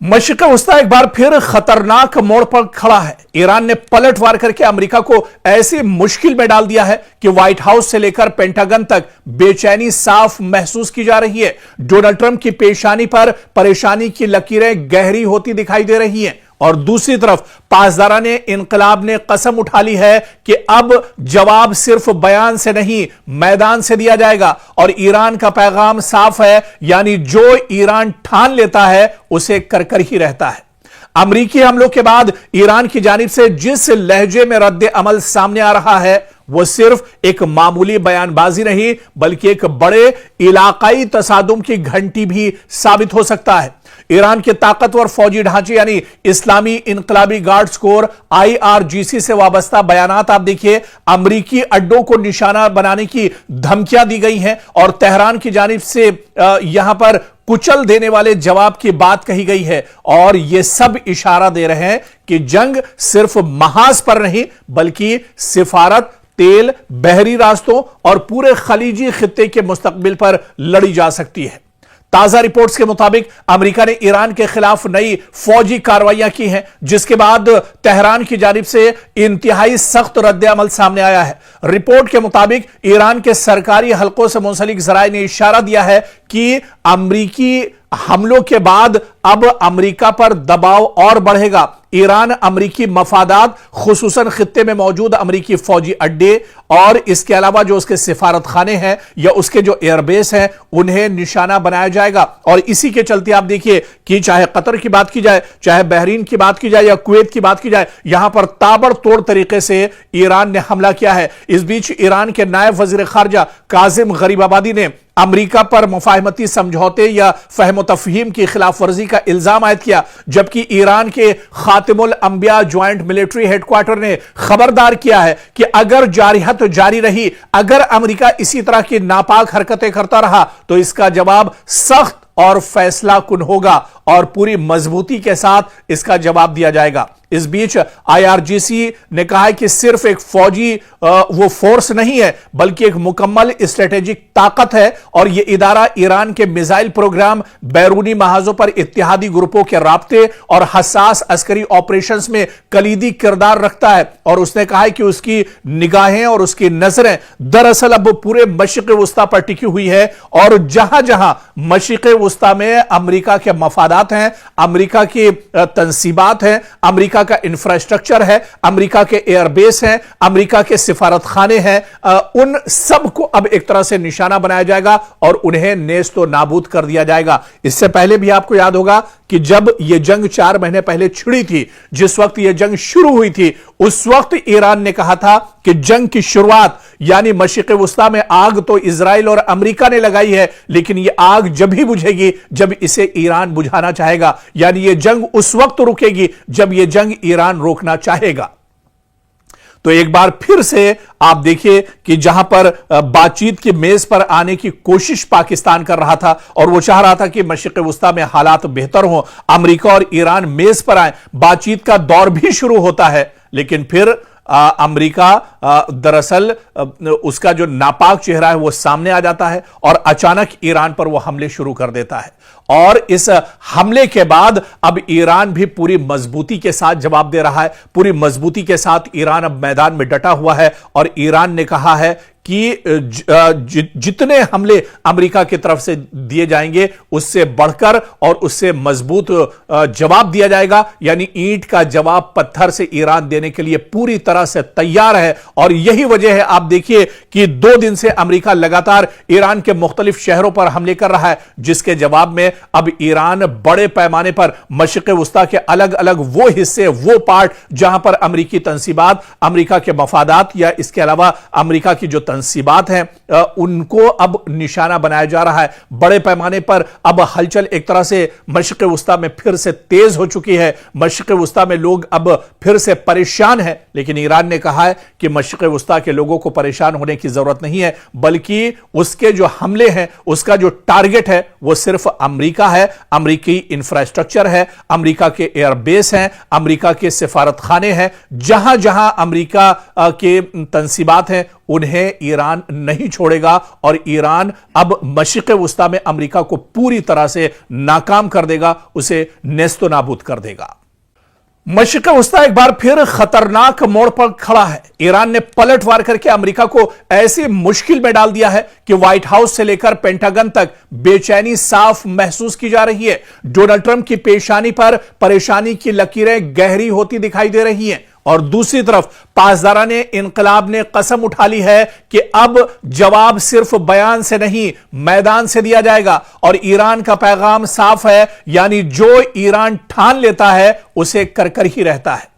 मशरिक़ वस्ता एक बार फिर खतरनाक मोड़ पर खड़ा है। ईरान ने पलटवार करके अमेरिका को ऐसी मुश्किल में डाल दिया है कि व्हाइट हाउस से लेकर पेंटागन तक बेचैनी साफ महसूस की जा रही है। डोनाल्ड ट्रंप की पेशानी पर परेशानी की लकीरें गहरी होती दिखाई दे रही हैं और दूसरी तरफ पासदाराने इनकलाब ने कसम उठा ली है कि अब जवाब सिर्फ बयान से नहीं मैदान से दिया जाएगा। और ईरान का पैगाम साफ है, यानी जो ईरान ठान लेता है उसे कर ही रहता है। अमरीकी हमलों के बाद ईरान की जानिब से जिस लहजे में रद्द अमल सामने आ रहा है वो सिर्फ एक मामूली बयानबाजी नहीं बल्कि एक बड़े इलाकाई तसादुम की घंटी भी साबित हो सकता है। ईरान के ताकतवर फौजी ढांचे यानी इस्लामी इनकलाबी गार्ड्स कोर IRGC से वाबस्ता बयानात आप देखिए। अमरीकी अड्डों को निशाना बनाने की धमकियां दी गई हैं और तेहरान की जानिब से यहां पर कुचल देने वाले जवाब की बात कही गई है। और यह सब इशारा दे रहे हैं कि जंग सिर्फ महाज पर नहीं बल्कि सिफारत, तेल, बहरी रास्तों और पूरे खलीजी खित्ते के मुस्तकबिल पर लड़ी जा सकती है। ताजा रिपोर्ट्स के मुताबिक अमेरिका ने ईरान के खिलाफ नई फौजी कार्रवाइयां की हैं, जिसके बाद तेहरान की जानिब से इंतहाई सख्त रद्द अमल सामने आया है। रिपोर्ट के मुताबिक ईरान के सरकारी हलकों से मुंसलिक जराए ने इशारा दिया है कि अमरीकी हमलों के बाद अब अमेरिका पर दबाव और बढ़ेगा। ईरान अमरीकी मफादात, खुसूसन खित्ते में मौजूद अमरीकी फौजी अड्डे और इसके अलावा जो उसके सिफारत खाने हैं या उसके जो एयरबेस हैं उन्हें निशाना बनाया जाएगा। और इसी के चलते आप देखिए कि चाहे कतर की बात की जाए, चाहे बहरीन की बात की जाए या कुवैत की बात की जाए, यहां पर ताबड़तोड़ तरीके से ईरान ने हमला किया है। इस बीच ईरान के नायब वजीर खारजा काजिम गरीबाबादी ने अमेरिका पर मुफाहमती समझौते या फहम तफहीम की खिलाफ वर्जी का इल्जाम आयद किया, जबकि ईरान के खातिमुल अंबिया ज्वाइंट मिलिट्री हेडक्वार्टर ने खबरदार किया है कि अगर जारिहत जारी रही, अगर अमेरिका इसी तरह की नापाक हरकतें करता रहा तो इसका जवाब सख्त और फैसला कुन होगा और पूरी मजबूती के साथ इसका जवाब दिया जाएगा। इस बीच IRGC ने कहा है कि सिर्फ एक फौजी वो फोर्स नहीं है बल्कि एक मुकम्मल स्ट्रेटेजिक ताकत है और यह इदारा ईरान के मिसाइल प्रोग्राम, बैरूनी महाजों पर इत्तेहादी ग्रुपों के राब्ते और हसास अस्करी ऑपरेशंस में कलीदी किरदार रखता है। और उसने कहा है कि उसकी निगाहें और उसकी नजरें दरअसल अब पूरे मशरिक़ वस्ता पर टिकी हुई है और जहां जहां मशरिक़ वस्ता में अमेरिका के मफादात हैं, अमेरिका की तंसीबात हैं, अमेरिका का इंफ्रास्ट्रक्चर है, अमेरिका के एयरबेस हैं, अमेरिका के सिफारत खाने हैं, उन सब को अब एक तरह से निशाना बनाया जाएगा और उन्हें नेस्तो नाबूद कर दिया जाएगा। इससे पहले भी आपको याद होगा कि जब यह जंग 4 महीने पहले छिड़ी थी, जिस वक्त यह जंग शुरू हुई थी, उस वक्त ईरान ने कहा था कि जंग की शुरुआत यानी मशरिक़ वस्ता में आग तो इजराइल और अमेरिका ने लगाई है, लेकिन यह आग जब ही बुझेगी जब इसे ईरान बुझाना चाहेगा, यानी यह जंग उस वक्त रुकेगी जब यह जंग ईरान रोकना चाहेगा। तो एक बार फिर से आप देखिए कि जहां पर बातचीत की मेज पर आने की कोशिश पाकिस्तान कर रहा था और वो चाह रहा था कि मशरिक़ वस्ता में हालात बेहतर हो, अमेरिका और ईरान मेज पर आए, बातचीत का दौर भी शुरू होता है, लेकिन फिर अमेरिका दरअसल उसका जो नापाक चेहरा है वो सामने आ जाता है और अचानक ईरान पर वो हमले शुरू कर देता है। और इस हमले के बाद अब ईरान भी पूरी मजबूती के साथ जवाब दे रहा है। पूरी मजबूती के साथ ईरान अब मैदान में डटा हुआ है और ईरान ने कहा है कि जितने हमले अमेरिका की तरफ से दिए जाएंगे उससे बढ़कर और उससे मजबूत जवाब दिया जाएगा, यानी ईंट का जवाब पत्थर से ईरान देने के लिए पूरी तरह से तैयार है। और यही वजह है, आप देखिए कि 2 दिन से अमेरिका लगातार ईरान के मुख्तलिफ शहरों पर हमले कर रहा है, जिसके जवाब में अब ईरान बड़े पैमाने पर मशरिक़ वस्ता के अलग अलग वो हिस्से, वो पार्ट जहां पर अमेरिकी तंसीबात, अमेरिका के मफादात या इसके अलावा अमेरिका की जो तंसीबात हैं उनको अब निशाना बनाया जा रहा है। बड़े पैमाने पर अब हलचल एक तरह से मशरिक़ वस्ता में फिर से तेज हो चुकी है। मशरिक़ वस्ता में लोग अब फिर से परेशान हैं, लेकिन ईरान ने कहा है कि मशरिक़ वस्ता के लोगों को परेशान होने की जरूरत नहीं है, बल्कि उसके जो हमले हैं उसका जो टारगेट है वो सिर्फ अमेरिका है, अमेरिकी इंफ्रास्ट्रक्चर है, अमेरिका के एयरबेस हैं, अमेरिका के सिफारत खाने हैं। जहां जहां अमेरिका के तंसीबात हैं उन्हें ईरान नहीं छोड़ेगा और ईरान अब मशरिक़ वस्ता में अमेरिका को पूरी तरह से नाकाम कर देगा, उसे नेस्तो नाबूद कर देगा। मशरिक़ वस्ता एक बार फिर खतरनाक मोड़ पर खड़ा है। ईरान ने पलटवार करके अमेरिका को ऐसी मुश्किल में डाल दिया है कि व्हाइट हाउस से लेकर पेंटागन तक बेचैनी साफ महसूस की जा रही है। डोनाल्ड ट्रंप की पेशानी पर परेशानी की लकीरें गहरी होती दिखाई दे रही हैं और दूसरी तरफ पासदारान इनकलाब ने कसम उठा ली है कि अब जवाब सिर्फ बयान से नहीं मैदान से दिया जाएगा और ईरान का पैगाम साफ है, यानी जो ईरान ठान लेता है उसे कर कर ही रहता है।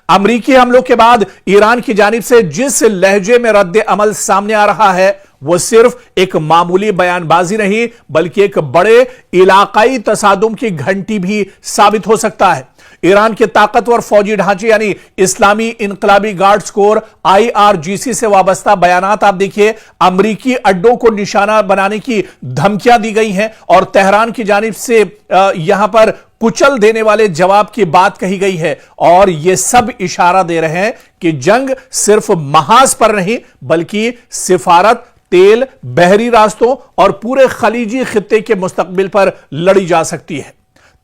अमरीकी हमलों के बाद ईरान की जानिब से जिस लहजे में रद्द अमल सामने आ रहा है वो सिर्फ एक मामूली बयानबाजी नहीं बल्कि एक बड़े इलाकाई तसादुम की घंटी भी साबित हो सकता है। ईरान के ताकतवर फौजी ढांचे यानी इस्लामी इनकलाबी गार्ड्स कोर IRGC से वाबस्ता बयानात आप देखिए, अमरीकी अड्डों को निशाना बनाने की धमकियां दी गई हैं और तेहरान की जानिब से यहां पर कुचल देने वाले जवाब की बात कही गई है और यह सब इशारा दे रहे हैं कि जंग सिर्फ महाज पर नहीं बल्कि सिफारत, तेल, बहरी रास्तों और पूरे खलीजी खित्ते के मुस्तकबिल पर लड़ी जा सकती है।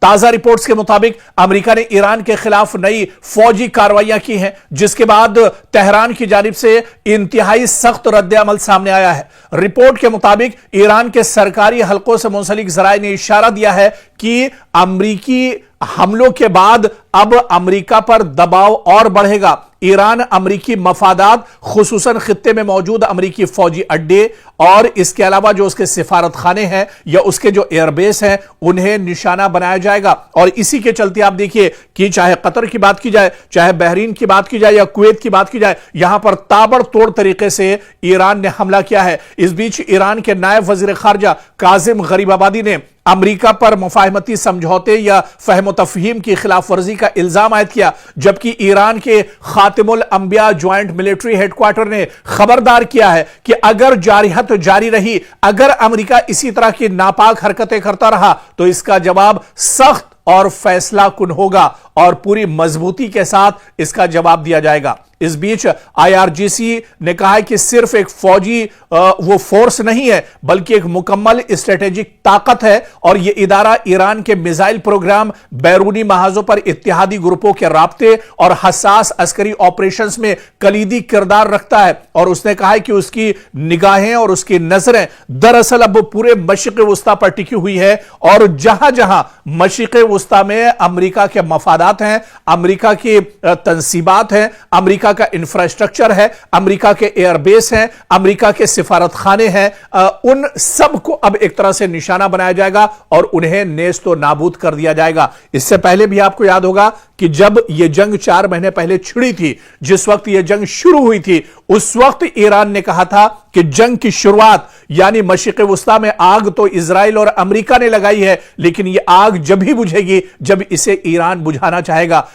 ताजा रिपोर्ट्स के मुताबिक अमेरिका ने ईरान के खिलाफ नई फौजी कार्रवाइयां की हैं, जिसके बाद तेहरान की जानिब से इंतहाई सख्त रद्द अमल सामने आया है। रिपोर्ट के मुताबिक ईरान के सरकारी हलकों से मुंसलिक जराए ने इशारा दिया है कि अमरीकी हमलों के बाद अब अमेरिका पर दबाव और बढ़ेगा। ईरान अमरीकी मफादात खुसूसन खित्ते में मौजूद अमरीकी फौजी अड्डे और इसके अलावा जो उसके सिफारत खाने हैं या उसके जो एयरबेस हैं उन्हें निशाना बनाया जाएगा और इसी के चलते आप देखिए कि चाहे कतर की बात की जाए, चाहे बहरीन की बात की जाए या कुवैत की बात की जाए, यहां पर ताबड़तोड़ तरीके से ईरान ने हमला किया है। इस बीच ईरान के नायब वजीर खारजा काजिम गरीबाबादी ने अमेरिका पर मुफाहमती समझौते या फहम तफहीम की खिलाफ वर्जी का इल्जाम आयद किया, जबकि ईरान के खातिमुल अंबिया ज्वाइंट मिलिट्री हेडक्वार्टर ने खबरदार किया है कि अगर जारिहत जारी रही, अगर अमेरिका इसी तरह की नापाक हरकतें करता रहा तो इसका जवाब सख्त और फैसला कुन होगा और पूरी मजबूती के साथ इसका जवाब दिया जाएगा। इस बीच IRGC ने कहा है कि सिर्फ एक फौजी वो फोर्स नहीं है बल्कि एक मुकम्मल स्ट्रेटेजिक ताकत है और यह इदारा ईरान के मिसाइल प्रोग्राम, बैरूनी महाजों पर इत्तेहादी ग्रुपों के राब्ते और हसास अस्करी ऑपरेशंस में कलीदी किरदार रखता है। और उसने कहा है कि उसकी निगाहें और उसकी नजरें दरअसल अब पूरे मशरिक़ वस्ता पर टिकी हुई है और जहां जहां मशरिक़ वस्ता में अमेरिका के मफादात हैं, अमेरिका की तंसीबात हैं, अमेरिका का इंफ्रास्ट्रक्चर है, अमेरिका के एयरबेस हैं, अमेरिका के सिफारत खाने हैं, उन सब को अब एक तरह से निशाना बनाया जाएगा और उन्हें नेस्तो नाबूद कर दिया जाएगा। इससे पहले भी आपको याद होगा कि जब यह जंग 4 महीने पहले छिड़ी थी, जिस वक्त यह जंग शुरू हुई थी, उस वक्त ईरान ने कहा था कि जंग की शुरुआत यानी मशरिक़ वस्ता में आग तो इजराइल और अमेरिका ने लगाई है, लेकिन यह आग जब ही बुझेगी जब इसे ईरान बुझाना चाहेगा।